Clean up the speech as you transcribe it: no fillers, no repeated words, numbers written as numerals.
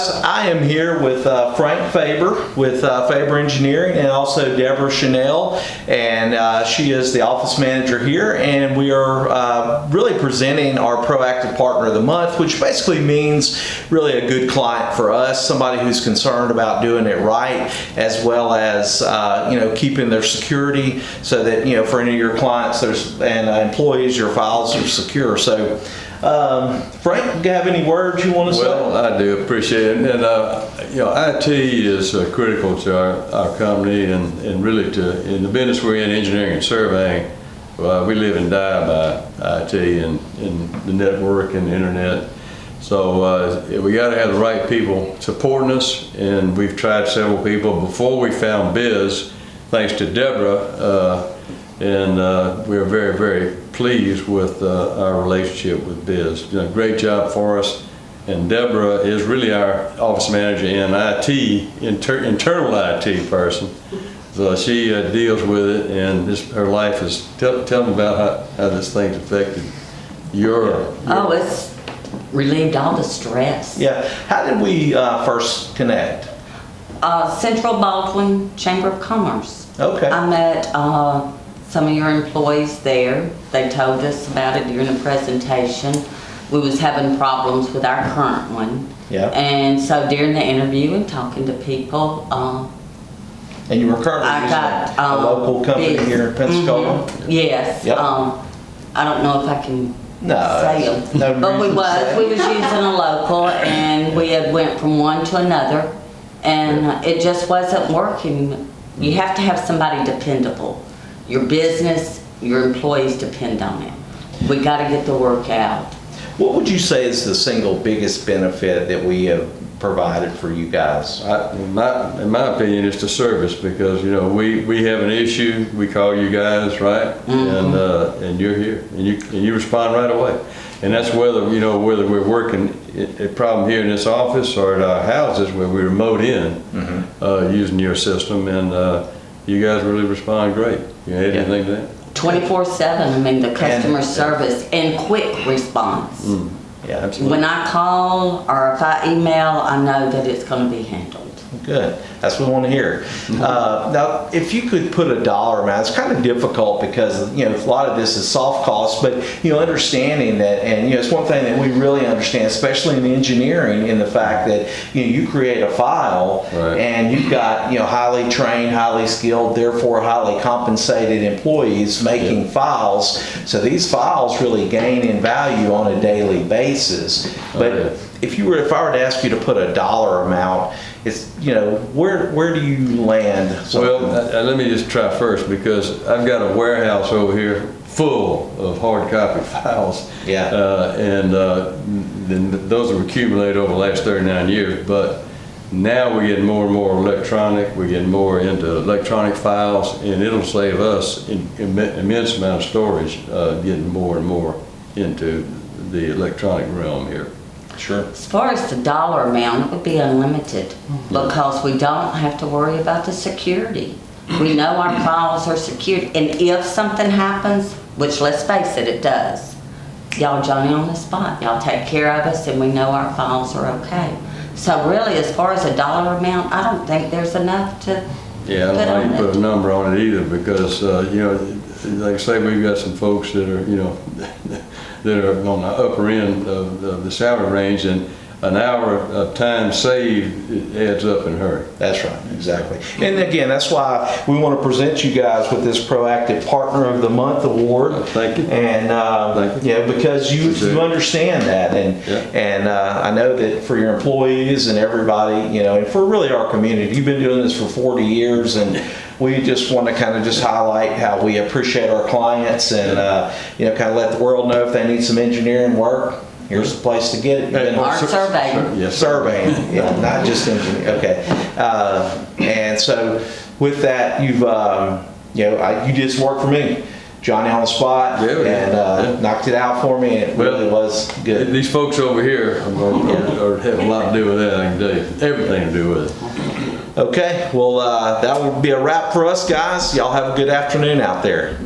guys, I am here with Frank Fabre with Fabre Engineering, and also Deborah Chanel, and she is the office manager here, and we are really presenting our Proactive Partner of the Month, which basically means really a good client for us, somebody who's concerned about doing it right, as well as keeping their security, so that for any of your clients and employees, your files are secure. So Frank, do you have any words you want to say? Well, I do appreciate it. And IT is critical to our company, and really in the business we're in, engineering and surveying. We live and die by IT and the network and the internet. So we got to have the right people supporting us, and we've tried several people before we found BIS, thanks to Deborah, and we're very, very pleased with our relationship with BIS. Done a great job for us, and Deborah is really our office manager in IT, internal IT person. So she deals with it, and her life is. Tell them about how this thing's affected your. Oh, it's relieved all the stress. Yeah. How did we first connect? Central Baldwin Chamber of Commerce. Okay. I met some of your employees there. They told us about it during the presentation. We was having problems with our current one. Yeah. And so during the interview and talking to people, and you were currently using a local company here in Pensacola? Mm-hmm. Yes. Yep. I don't know if I can say them. No but we reason to was using a local, and we had went from one to another, and it just wasn't working. You have to have somebody dependable. Your business, your employees depend on it. We got to get the work out. What would you say is the single biggest benefit that we have provided for you guys? In my opinion, it's the service, because we have an issue, we call you guys, right? Mm-hmm. And you're here, and you respond right away. And that's whether we're working a problem here in this office or at our houses where we remote in, mm-hmm. using Using your system, and you guys really respond great. You add anything to that? 24/7. I mean, the customer service and quick response. Mm. Yeah, absolutely. When I call or if I email, I know that it's going to be handled. Good. That's what we want to hear. Now, if you could put a dollar amount, it's kind of difficult because a lot of this is soft costs, but understanding that, and it's one thing that we really understand, especially in engineering, in the fact that you create a file, right, and you've got highly trained, highly skilled, therefore highly compensated employees making files. So these files really gain in value on a daily basis. But if I were to ask you to put a dollar amount, it's where do you land? Well, let me just try first, because I've got a warehouse over here full of hard copy files. Yeah. Then those have accumulated over the last 39 years. But now we're getting more and more electronic. We're getting more into electronic files, and it'll save us an immense amount of storage. Getting more and more into the electronic realm here. Sure. As far as the dollar amount, it would be unlimited, because we don't have to worry about the security. We know our files are secured, and if something happens, which let's face it, it does, y'all Johnny on the spot. Y'all take care of us, and we know our files are okay. So really, as far as a dollar amount, I don't think there's enough to I don't know how you put a number on it either, because like I say, we've got some folks that are that are on the upper end of the salary range, and an hour of time saved, it adds up in a hurry. That's right, exactly. And again, that's why we want to present you guys with this Proactive Partner of the Month award. Thank you. And thank you. because you understand that, and I know that for your employees and everybody, and for really our community, you've been doing this for 40 years, and we just want to kind of just highlight how we appreciate our clients, and kind of let the world know if they need some engineering work. Here's the place to get it. Our surveying. Yes, surveying, not just engineering. Okay, and so with that, you've you did some work for me, Johnny on the spot, and knocked it out for me. And it really was good. These folks over here are have a lot to do with that. I can tell you, everything to do with it. Okay, well that will be a wrap for us, guys. Y'all have a good afternoon out there.